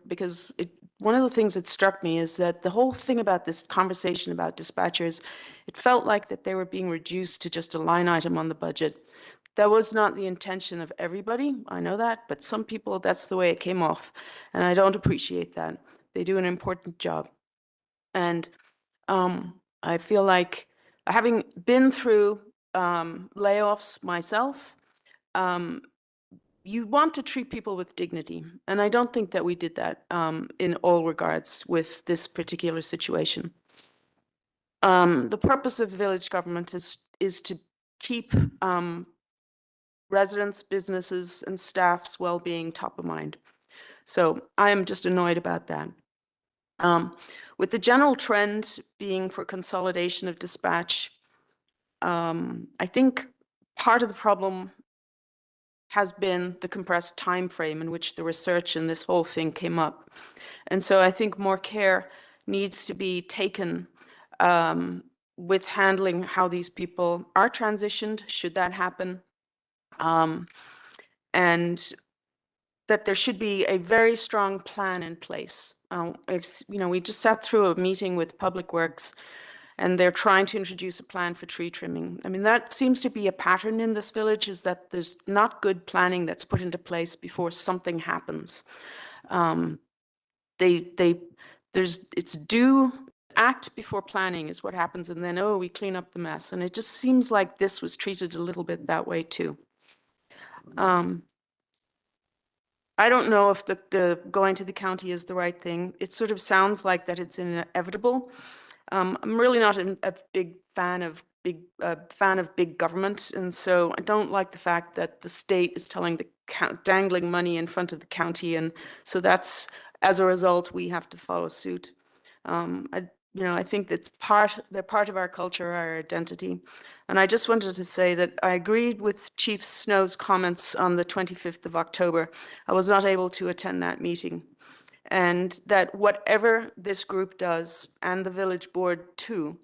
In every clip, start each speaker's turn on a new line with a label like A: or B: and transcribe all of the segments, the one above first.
A: because one of the things that struck me is that the whole thing about this conversation about dispatchers, it felt like that they were being reduced to just a line item on the budget. That was not the intention of everybody, I know that, but some people, that's the way it came off, and I don't appreciate that. They do an important job. And I feel like, having been through layoffs myself, um, you want to treat people with dignity. And I don't think that we did that in all regards with this particular situation. The purpose of village government is to keep residents, businesses, and staff's well-being top of mind. So I am just annoyed about that. With the general trend being for consolidation of dispatch, I think part of the problem has been the compressed time frame in which the research and this whole thing came up. And so I think more care needs to be taken with handling how these people are transitioned, should that happen. And that there should be a very strong plan in place. We just sat through a meeting with Public Works, and they're trying to introduce a plan for tree trimming. I mean, that seems to be a pattern in this village, is that there's not good planning that's put into place before something happens. It's due act before planning is what happens, and then, oh, we clean up the mess. And it just seems like this was treated a little bit that way too. I don't know if the going to the county is the right thing. It sort of sounds like that it's inevitable. I'm really not a big fan of big government, and so I don't like the fact that the state is telling the dangling money in front of the county, and so that's, as a result, we have to follow suit. I think they're part of our culture, our identity. And I just wanted to say that I agreed with Chief Snow's comments on the 25th of October. I was not able to attend that meeting. And that whatever this group does, and the village board too,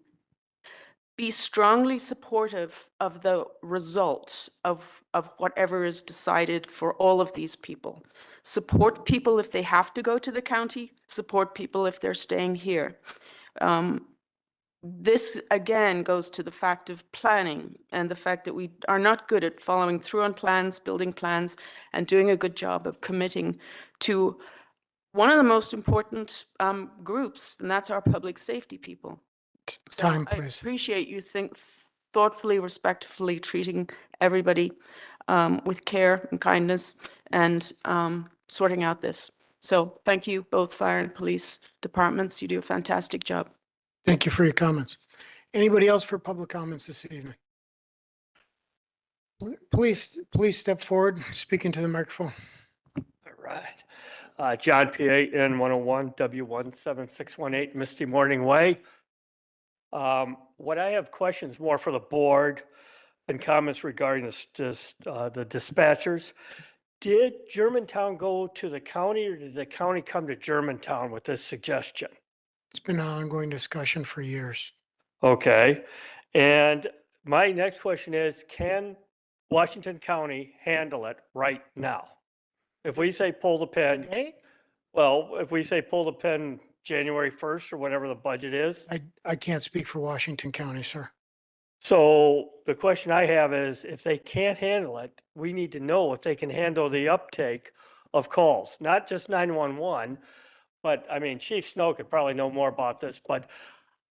A: be strongly supportive of the result of whatever is decided for all of these people. Support people if they have to go to the county, support people if they're staying here. This again goes to the fact of planning and the fact that we are not good at following through on plans, building plans, and doing a good job of committing to one of the most important groups, and that's our public safety people. So
B: Time,
A: I
B: please.
A: appreciate you thoughtfully, respectfully treating everybody with care and kindness, and sorting out this. So thank you, both fire and police departments. You do a fantastic job.
B: Thank you for your comments. Anybody else for public comments this evening? Please step forward, speak into the microphone.
C: All right. John P.A. N101 W17618 Misty Morning Way. What I have questions more for the board and comments regarding the dispatchers. Did Germantown go to the county, or did the county come to Germantown with this suggestion?
B: It's been an ongoing discussion for years.
C: Okay. And my next question is, can Washington County handle it right now? If we say pull the pin,
B: Okay?
C: well, if we say pull the pin January 1st or whatever the budget is.
B: I can't speak for Washington County, sir.
C: So the question I have is, if they can't handle it, we need to know if they can handle the uptake of calls, not just 911. But I mean, Chief Snow could probably know more about this, but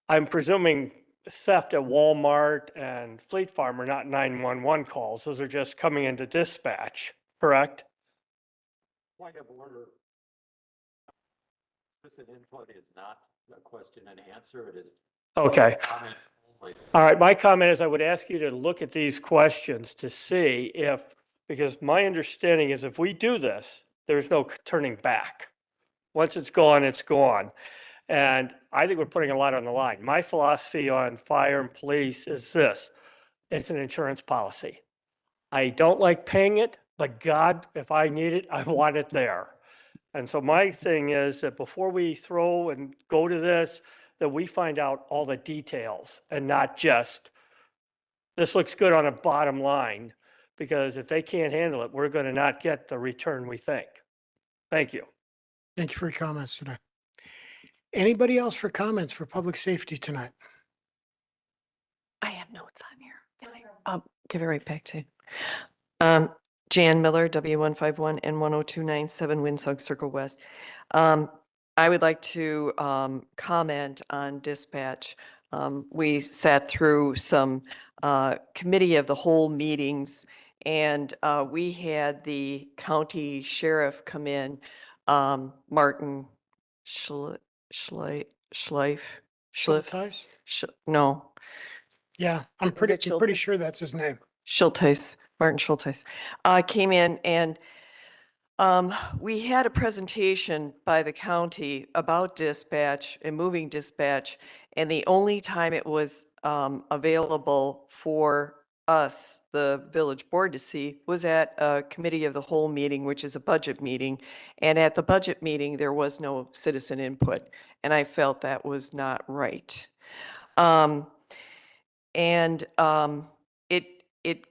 C: I'm presuming theft at Walmart and Fleet Farm are not 911 calls. Those are just coming into dispatch, correct?
D: Point of order. Citizen input is not a question and answer. It is
C: Okay.
D: comment only.
C: All right. My comment is I would ask you to look at these questions to see if, because my understanding is if we do this, there's no turning back. Once it's gone, it's gone. And I think we're putting a lot on the line. My philosophy on fire and police is this: it's an insurance policy. I don't like paying it, but God, if I need it, I want it there. And so my thing is that before we throw and go to this, that we find out all the details and not just, this looks good on a bottom line, because if they can't handle it, we're going to not get the return we think. Thank you.
B: Thank you for your comments today. Anybody else for comments for public safety tonight?
E: I have notes on here. I'll give it right back to you. Jan Miller, W151 and 10297 Windsong Circle West. I would like to comment on dispatch. We sat through some committee of the whole meetings, and we had the county sheriff come in, Martin Schleif,
B: Schulteis?
E: no,
B: Yeah, I'm
E: it
B: pretty
E: Schulteis?
B: sure that's his name.
E: Schulteis, Martin Schulteis, came in and we had a presentation by the county about dispatch and moving dispatch, and the only time it was available for us, the village board, to see was at a committee of the whole meeting, which is a budget meeting. And at the budget meeting, there was no citizen input, and I felt that was not right. It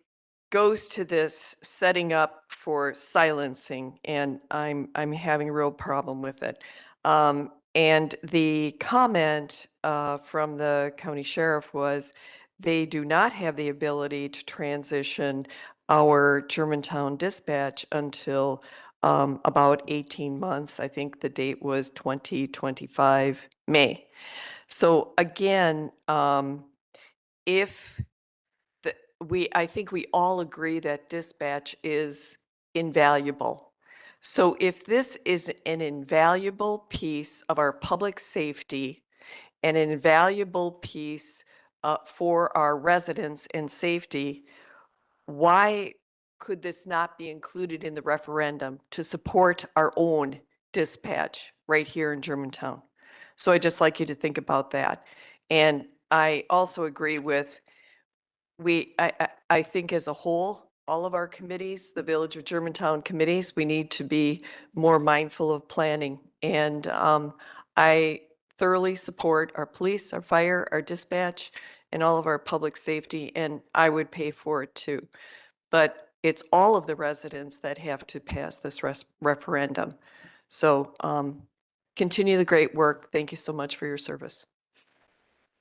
E: goes to this setting up for silencing, and I'm having a real problem with it. And the comment from the county sheriff was they do not have the ability to transition our Germantown dispatch until about 18 months. I think the date was 2025 May. So again, if I think we all agree that dispatch is invaluable. So if this is an invaluable piece of our public safety and an invaluable piece for our residents and safety, why could this not be included in the referendum to support our own dispatch right here in Germantown? So I'd just like you to think about that. And I also agree with I think as a whole, all of our committees, the Village of Germantown committees, we need to be more mindful of planning. And I thoroughly support our police, our fire, our dispatch, and all of our public safety, and I would pay for it too. But it's all of the residents that have to pass this referendum. So continue the great work. Thank you so much for your service.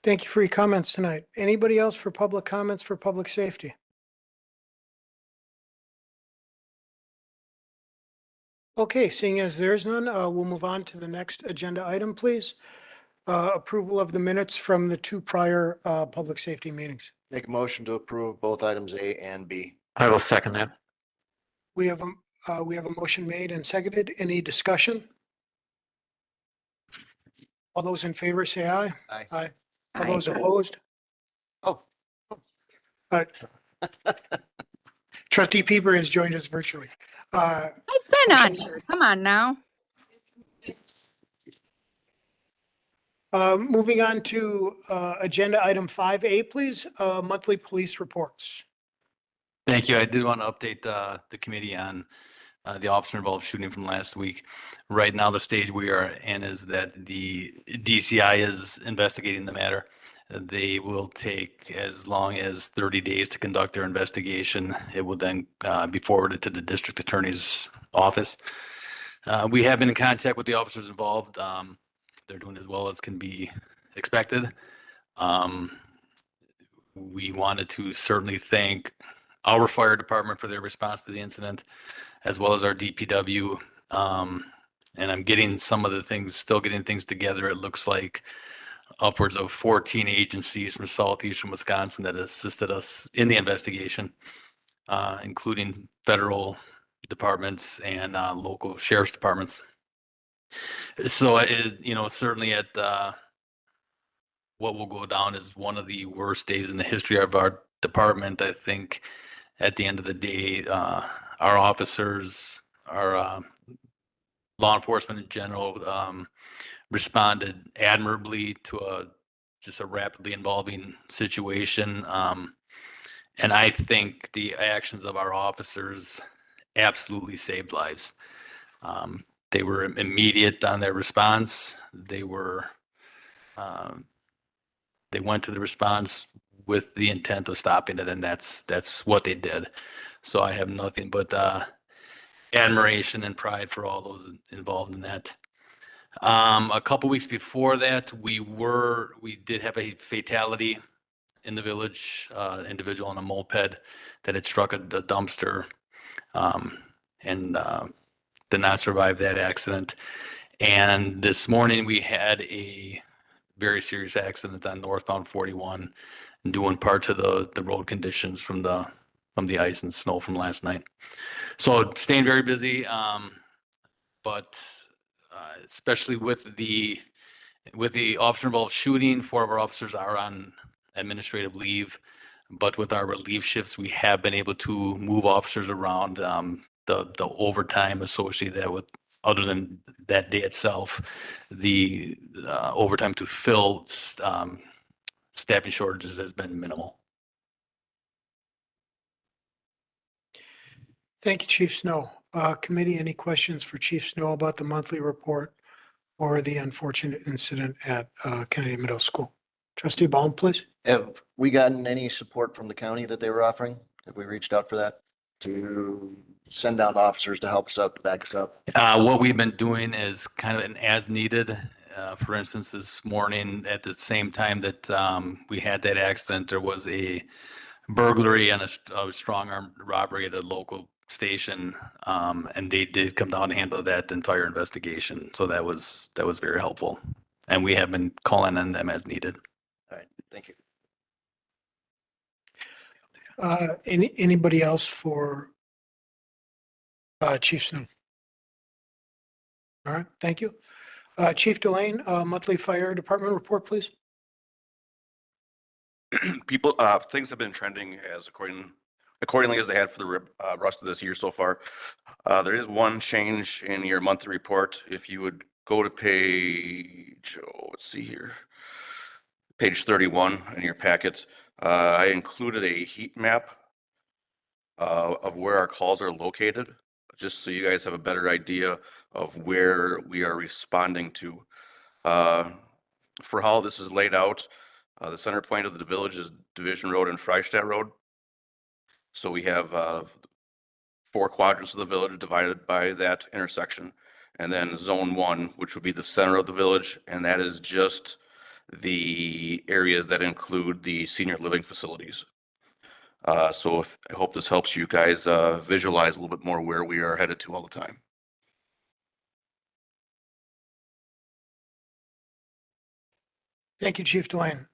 B: Thank you for your comments tonight. Anybody else for public comments for public safety? Okay, seeing as there's none, we'll move on to the next agenda item, please. Approval of the minutes from the two prior public safety meetings.
F: Make a motion to approve both items A and B.
D: I will second that.
B: We have a motion made and seconded. Any discussion? All those in favor say aye.
F: Aye.
B: Aye. All those opposed?
F: Oh.
B: Trustee Pieper has joined us virtually.
G: I've been on here. Come on now.
B: Moving on to agenda item 5A, please, monthly police reports.
H: Thank you. I did want to update the committee on the officer-involved shooting from last week. Right now, the stage we are in is that the DCI is investigating the matter. They will take as long as 30 days to conduct their investigation. It will then be forwarded to the district attorney's office. We have been in contact with the officers involved. They're doing as well as can be expected. We wanted to certainly thank our fire department for their response to the incident, as well as our DPW. And I'm getting some of the things, still getting things together. It looks like upwards of 14 agencies from southeastern Wisconsin that assisted us in the investigation, including federal departments and local sheriff's departments. So, certainly at what will go down as one of the worst days in the history of our department. I think at the end of the day, our officers, our law enforcement in general, responded admirably to just a rapidly evolving situation. And I think the actions of our officers absolutely saved lives. They were immediate on their response. They went to the response with the intent of stopping it, and that's what they did. So I have nothing but admiration and pride for all those involved in that. A couple weeks before that, we did have a fatality in the village, individual on a moped that had struck a dumpster, and did not survive that accident. And this morning we had a very serious accident on northbound 41, due in part to the road conditions from the ice and snow from last night. So staying very busy, but especially with the officer involved shooting, 4 of our officers are on administrative leave. But with our relief shifts, we have been able to move officers around. The overtime associated with, other than that day itself, the overtime to fill staffing shortages has been minimal.
B: Thank you, Chief Snow. Committee, any questions for Chief Snow about the monthly report or the unfortunate incident at Kennedy Middle School? Trustee Baum, please.
F: Have we gotten any support from the county that they were offering? Have we reached out for that to send down officers to help us up, to back us up?
H: What we've been doing is kind of an as needed. For instance, this morning at the same time that we had that accident, there was a burglary and a strong armed robbery at a local station, and they did come down and handle that entire investigation. So that was very helpful, and we have been calling on them as needed.
F: All right, thank you.
B: Anybody else for Chief Snow? All right, thank you. Chief Delane, monthly fire department report, please.
I: People, things have been trending as accordingly as they had for the rest of this year so far. There is one change in your monthly report. If you would go to page, let's see here, page 31 in your packet, I included a heat map of where our calls are located, just so you guys have a better idea of where we are responding to. For how this is laid out, the center point of the village is Division Road and Freistadt Road. So we have 4 quadrants of the village divided by that intersection. And then Zone 1, which would be the center of the village, and that is just the areas that include the senior living facilities. So I hope this helps you guys visualize a little bit more where we are headed to all the time.
B: Thank you, Chief Delane.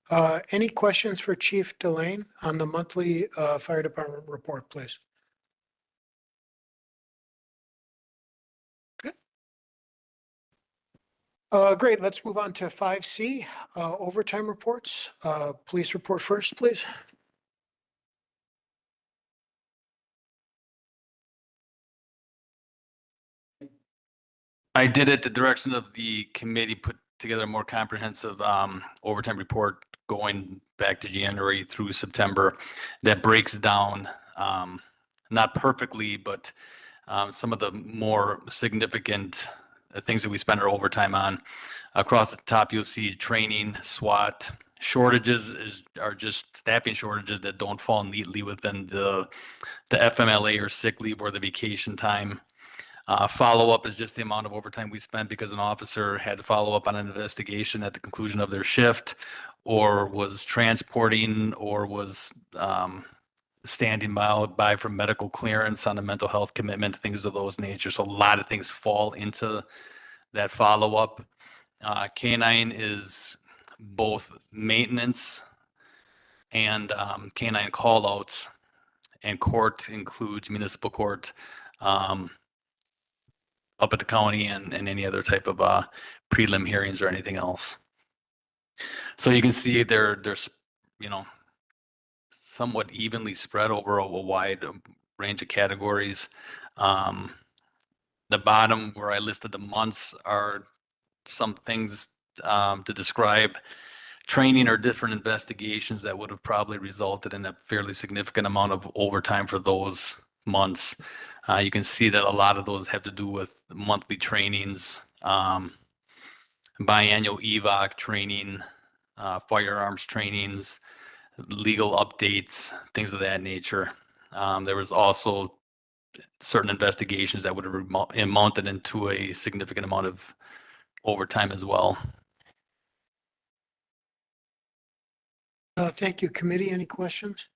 B: Any questions for Chief Delane on the monthly fire department report, please? Okay. Great. Let's move on to 5C, overtime reports. Police report first, please.
H: I did at the direction of the committee put together a more comprehensive overtime report going back to January through September that breaks down, not perfectly, but some of the more significant things that we spend our overtime on. Across the top, you'll see training, SWAT. Shortages are just staffing shortages that don't fall neatly within the FMLA or sick leave or the vacation time. Follow-up is just the amount of overtime we spent because an officer had to follow up on an investigation at the conclusion of their shift, or was transporting, or was standing by for medical clearance on a mental health commitment, things of those nature. So a lot of things fall into that follow-up. Canine is both maintenance and canine call-outs, and court includes municipal court, up at the county and any other type of prelim hearings or anything else. So you can see there's somewhat evenly spread over a wide range of categories. The bottom where I listed the months are some things to describe training or different investigations that would have probably resulted in a fairly significant amount of overtime for those months. You can see that a lot of those have to do with monthly trainings, biannual EVOC training, firearms trainings, legal updates, things of that nature. There was also certain investigations that would have amounted into a significant amount of overtime as well.
B: Thank you. Committee, any questions?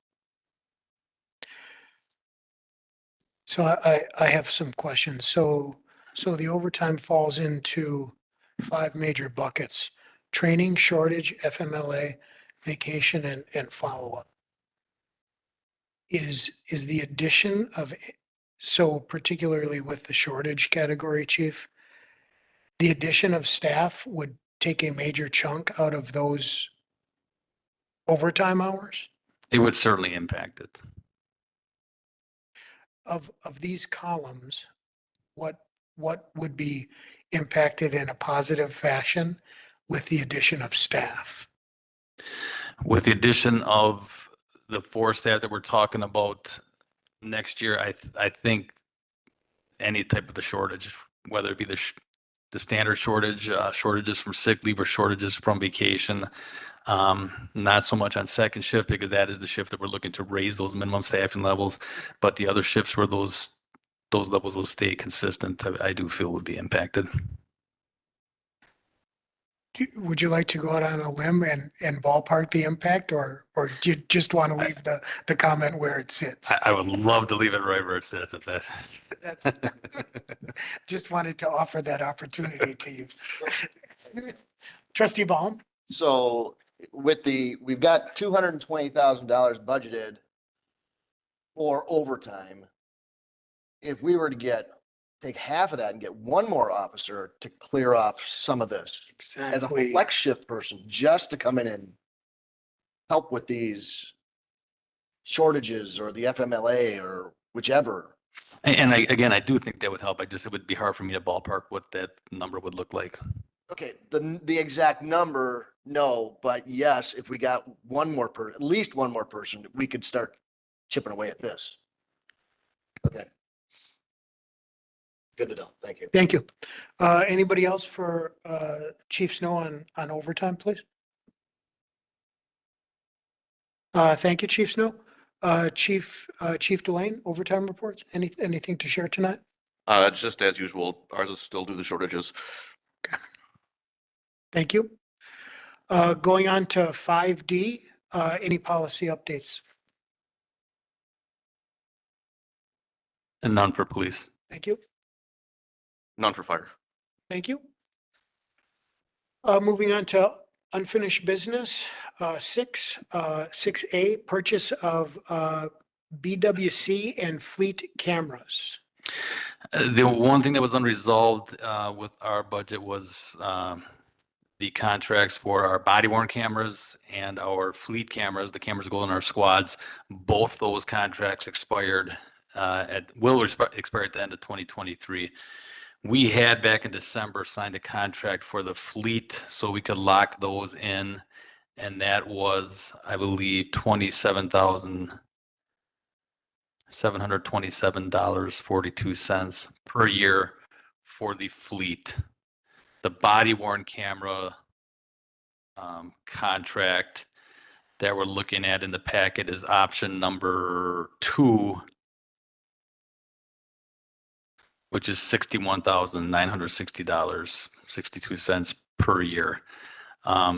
B: So I have some questions. So the overtime falls into 5 major buckets: training, shortage, FMLA, vacation, and follow-up. Is the addition of, so particularly with the shortage category, Chief, the addition of staff would take a major chunk out of those overtime hours?
H: It would certainly impact it.
B: Of these columns, what would be impacted in a positive fashion with the addition of staff?
H: With the addition of the 4 staff that we're talking about next year, I think any type of the shortage, whether it be the standard shortage, shortages from sick leave or shortages from vacation, not so much on second shift because that is the shift that we're looking to raise those minimum staffing levels, but the other shifts where those levels will stay consistent, I do feel would be impacted.
B: Would you like to go out on a limb and ballpark the impact, or do you just want to leave the comment where it sits?
H: I would love to leave it right where it sits at that.
B: That's, just wanted to offer that opportunity to you. Trustee Baum?
F: So we've got $220,000 budgeted for overtime. If we were to take half of that and get one more officer to clear off some of this as a
B: Exactly.
F: flex shift person, just to come in and help with these shortages or the FMLA or whichever.
H: And again, I do think that would help. It would be hard for me to ballpark what that number would look like.
F: Okay, the exact number, no, but yes, if we got at least one more person, we could start chipping away at this. Okay. Good to know. Thank you.
B: Thank you. Anybody else for Chief Snow on overtime, please? Thank you, Chief Snow. Chief Delane, overtime reports, anything to share tonight?
I: Just as usual, ours is still due to the shortages.
B: Thank you. Going on to 5D, any policy updates?
H: And none for police.
B: Thank you.
I: None for fire.
B: Thank you. Moving on to unfinished business, 6A, purchase of BWC and fleet cameras.
H: The one thing that was unresolved with our budget was the contracts for our body worn cameras and our fleet cameras, the cameras that go in our squads. Both those contracts expired will expire at the end of 2023. We had back in December signed a contract for the fleet so we could lock those in, and that was, I believe, $27,727.42 per year for the fleet. The body worn camera contract that we're looking at in the packet is option number 2, which is $61,960.62 per year.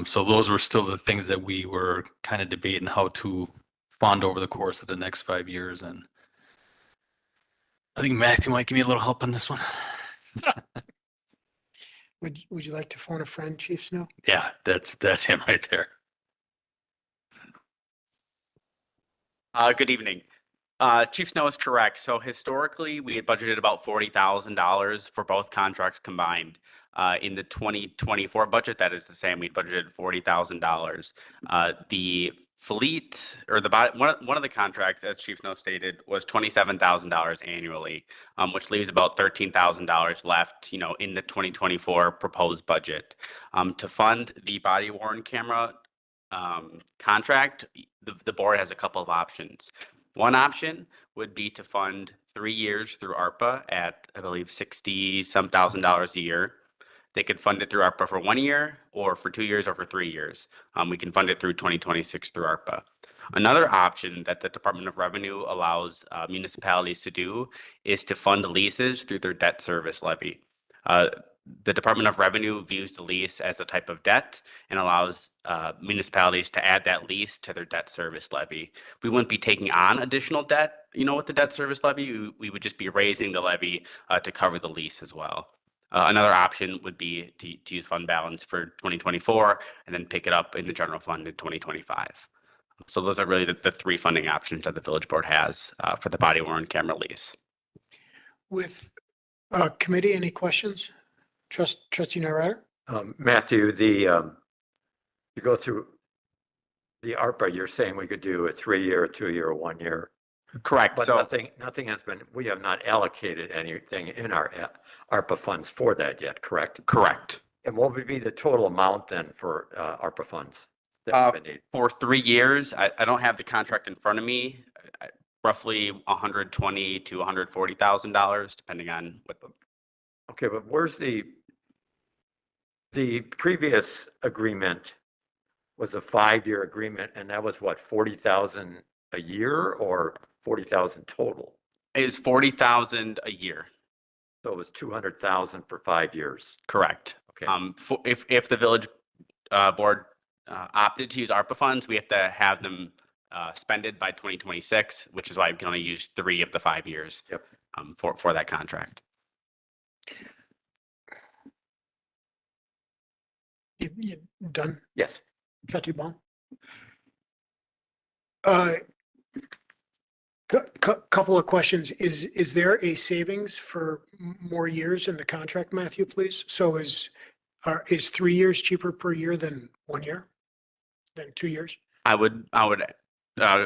H: So those were still the things that we were kind of debating how to fund over the course of the next 5 years. And I think Matthew might give me a little help on this one.
B: Would you like to phone a friend, Chief Snow?
H: Yeah, that's him right there.
J: Good evening. Chief Snow is correct. So historically, we had budgeted about $40,000 for both contracts combined. In the 2024 budget, that is the same. We budgeted $40,000. The fleet or one of the contracts, as Chief Snow stated, was $27,000 annually, which leaves about $13,000 left, in the 2024 proposed budget. To fund the body worn camera contract, the board has a couple of options. One option would be to fund 3 years through ARPA at, I believe, $60,000 a year. They could fund it through ARPA for 1 year, or for 2 years, or for 3 years. We can fund it through 2026 through ARPA. Another option that the Department of Revenue allows municipalities to do is to fund leases through their debt service levy. the Department of Revenue views the lease as a type of debt and allows municipalities to add that lease to their debt service levy. We wouldn't be taking on additional debt, with the debt service levy. We would just be raising the levy to cover the lease as well. Another option would be to use fund balance for 2024 and then pick it up in the general fund in 2025. So those are really the three funding options that the village board has for the body worn camera lease.
B: With committee, any questions? Trustee Nyrader?
K: Matthew, you go through the ARPA, you're saying we could do a 3-year, a 2-year, a 1-year.
J: Correct.
K: But
J: So
K: nothing has been, we have not allocated anything in our ARPA funds for that yet, correct?
J: correct.
K: And what would be the total amount then for ARPA funds? that we need?
J: For 3 years, I don't have the contract in front of me. Roughly $120,000 to $140,000, depending on what the.
K: Okay, but where's the previous agreement was a 5-year agreement, and that was what, 40,000 a year or 40,000 total?
J: Is 40,000 a year.
K: So it was 200,000 for 5 years.
J: Correct.
K: Okay.
J: If the village board opted to use ARPA funds, we have to have them spended by 2026, which is why we can only use 3 of the 5 years.
K: Yep.
J: For that contract.
B: You done?
K: Yes.
B: Trustee Baum? Couple of questions. Is there a savings for more years in the contract, Matthew, please? So is 3 years cheaper per year than 1 year? Than 2 years?
J: I would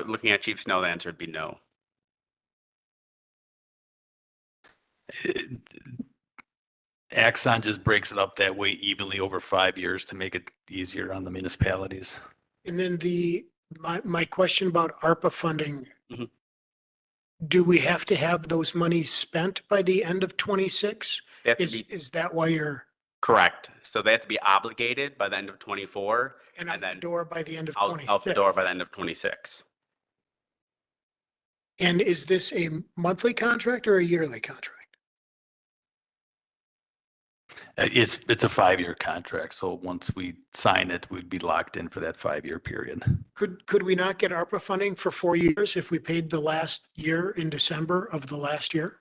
J: looking at Chief Snow, the answer would be no.
H: Axon just breaks it up that way evenly over 5 years to make it easier on the municipalities.
B: And then my question about ARPA funding.
J: Mhm.
B: Do we have to have those monies spent by the end of 26?
J: They have to be
B: Is that why you're
J: correct. So they have to be obligated by the end of 24
B: and out the
J: then
B: door by the end of
J: out
B: 26?
J: the door by the end of 26.
B: And is this a monthly contract or a yearly contract?
H: It's a 5-year contract, so once we sign it, we'd be locked in for that 5-year period.
B: Could we not get ARPA funding for 4 years if we paid the last year in December of the last year?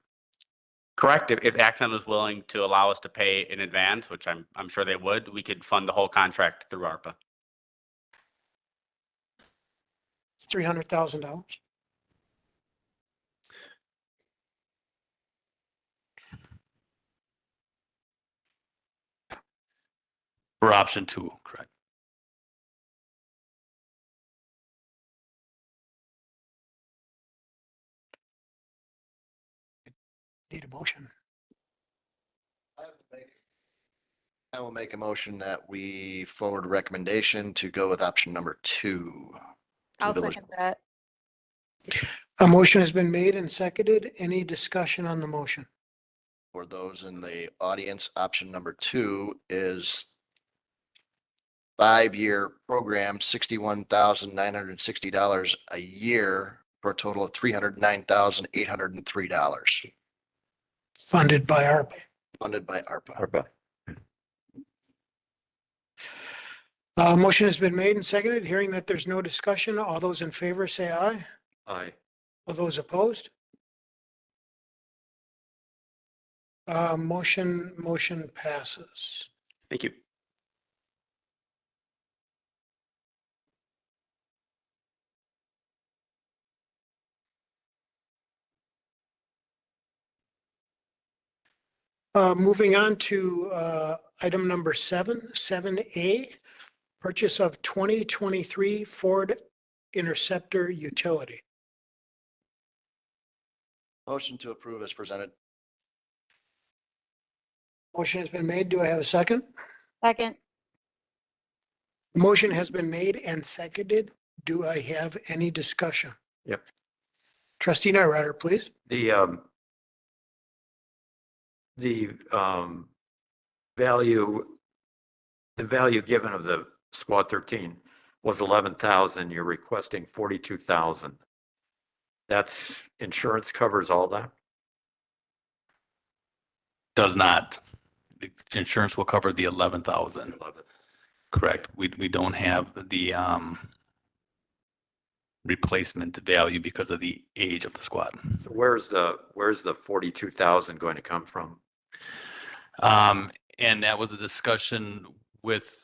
J: Correct. If Axon was willing to allow us to pay in advance, which I'm sure they would, we could fund the whole contract through ARPA.
B: $300,000?
H: For option 2, correct.
B: Need a motion.
F: I will make a motion that we forward a recommendation to go with option number 2.
G: I'll
F: village
G: second that.
B: A motion has been made and seconded. Any discussion on the motion?
F: For those in the audience, option number 2 is 5-year program, $61,960 a year for a total of $309,803
B: Funded by ARPA.
F: funded by ARPA.
K: ARPA.
B: Motion has been made and seconded. Hearing that there's no discussion, all those in favor say aye.
K: Aye.
B: All those opposed? Motion passes.
J: Thank you.
B: Moving on to item number 7A, purchase of 2023 Ford Interceptor utility.
F: Motion to approve as presented.
B: Motion has been made. Do I have a second?
G: Second.
B: Motion has been made and seconded. Do I have any discussion?
K: Yep.
B: Trustee Nyrader, please.
K: The value given of the Squad 13 was 11,000. You're requesting 42,000. That's insurance covers all that?
H: Does not. the insurance will cover the 11,000. Correct. We don't have the replacement value because of the age of the squad.
K: Where's the 42,000 going to come from?
H: And that was a discussion with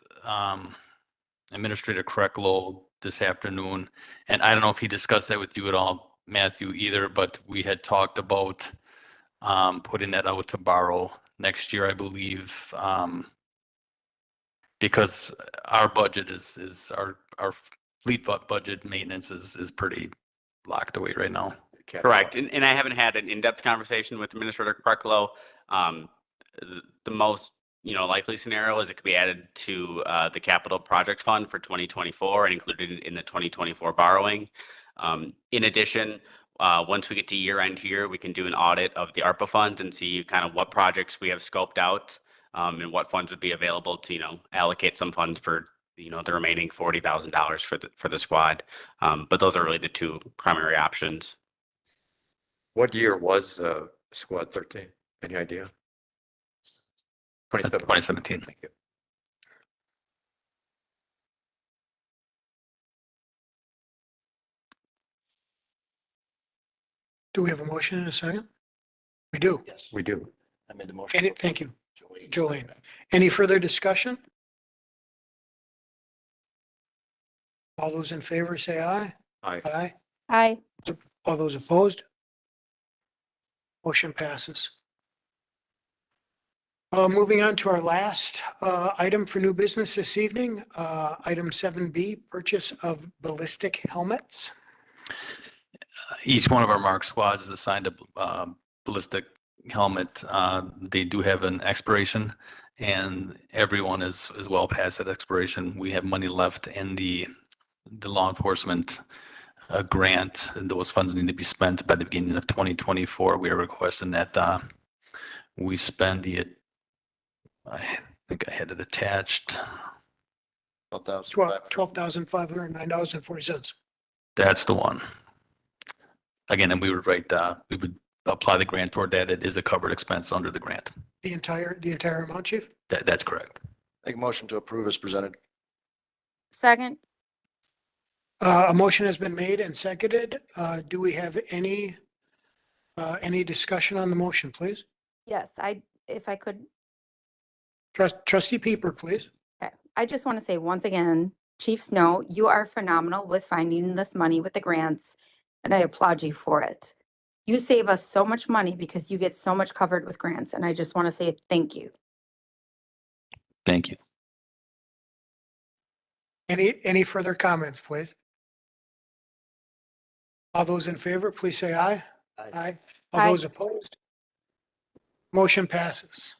H: Administrator Krecklow this afternoon. And I don't know if he discussed that with you at all, Matthew, either, but we had talked about putting that out to borrow next year, I believe, because our budget is our fleet budget maintenance is pretty locked away right now.
J: Correct. And I haven't had an in-depth conversation with Administrator Krecklow. The most, likely scenario is it could be added to the capital project fund for 2024 and included in the 2024 borrowing. In addition, once we get to year end here, we can do an audit of the ARPA funds and see kind of what projects we have scoped out and what funds would be available to, allocate some funds for, the remaining $40,000 for the squad. But those are really the two primary options.
K: What year was Squad 13? Any idea?
H: 2017.
K: Thank you.
B: Do we have a motion in a second? We do.
F: Yes,
K: We do.
F: I made the motion.
B: Thank you,
F: Jolene.
B: Jolene. Any further discussion? All those in favor say aye.
K: Aye.
B: Aye.
G: Aye.
B: All those opposed? Motion passes. Moving on to our last item for new business this evening, item 7B, purchase of ballistic helmets.
H: Each one of our MARC squads is assigned a ballistic helmet. They do have an expiration, and everyone is well past that expiration. We have money left in the law enforcement grant. And those funds need to be spent by the beginning of 2024. We are requesting that we spend I think I had it attached.
B: $12,509.40.
H: That's the one. Again, and we would we would apply the grant toward that. It is a covered expense under the grant.
B: The entire amount, Chief?
H: That's correct.
F: Make a motion to approve as presented.
G: Second.
B: A motion has been made and seconded. Do we have any discussion on the motion, please?
G: Yes, if I could,
B: Trustee Peeper, please.
G: okay. I just want to say once again, Chief Snow, you are phenomenal with finding this money with the grants, and I applaud you for it. You save us so much money because you get so much covered with grants, and I just want to say thank you.
H: Thank you.
B: Any further comments, please? All those in favor, please say aye. Aye. All
G: Aye.
B: those opposed? Motion passes.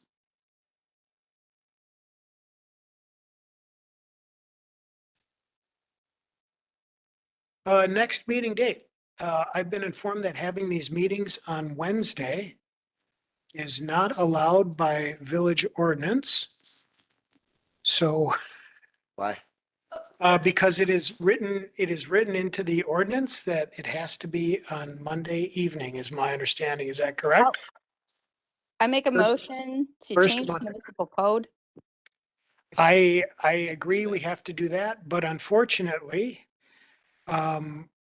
B: Next meeting date. I've been informed that having these meetings on Wednesday is not allowed by village ordinance. So,
F: Why?
B: because it is written into the ordinance that it has to be on Monday evening, is my understanding. Is that correct?
G: I make a
B: First-
G: motion to
B: first
G: change
B: one.
G: municipal code.
B: I agree we have to do that, but unfortunately,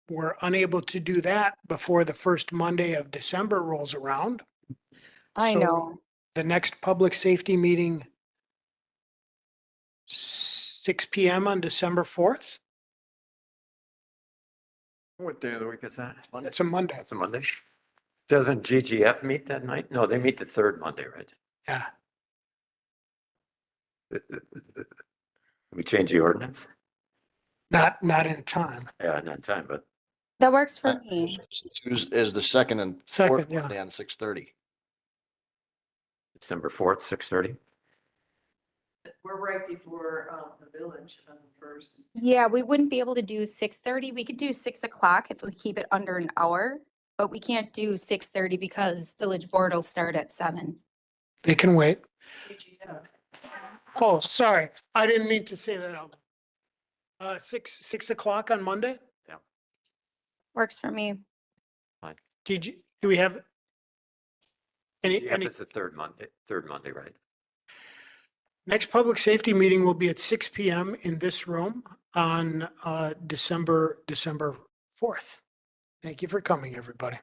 B: we're unable to do that before the first Monday of December rolls around.
G: I
B: So
G: know.
B: The next public safety meeting, 6 PM on December 4th.
K: What day of the week is that?
B: It's a Monday.
K: That's a Monday. Doesn't GGF meet that night? No, they meet the third Monday, right?
B: Yeah.
K: We change the ordinance?
B: Not in time.
K: Yeah, not in time, but
G: That works for me.
F: Is the second and
B: Second,
F: fourth
B: yeah.
F: Monday on 6:30.
K: December 4th, 6:30.
E: We're right before the village on the first.
G: Yeah, we wouldn't be able to do 6:30. We could do 6 o'clock if we keep it under an hour, but we can't do 6:30 because village board will start at 7.
B: They can wait. Oh, sorry. I didn't mean to say that out. 6 o'clock on Monday?
G: Works for me.
B: Do we have any,
K: GGF is the third Monday, right?
B: Next public safety meeting will be at 6 PM in this room on December 4th. Thank you for coming, everybody.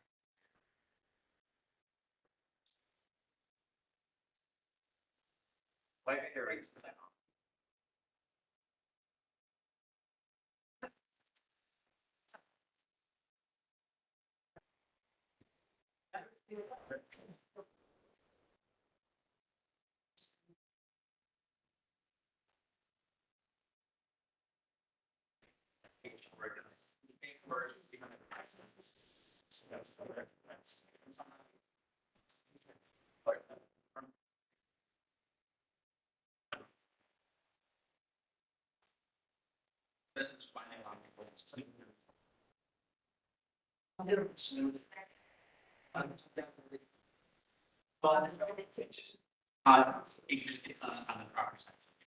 J: You can just get on the proper side.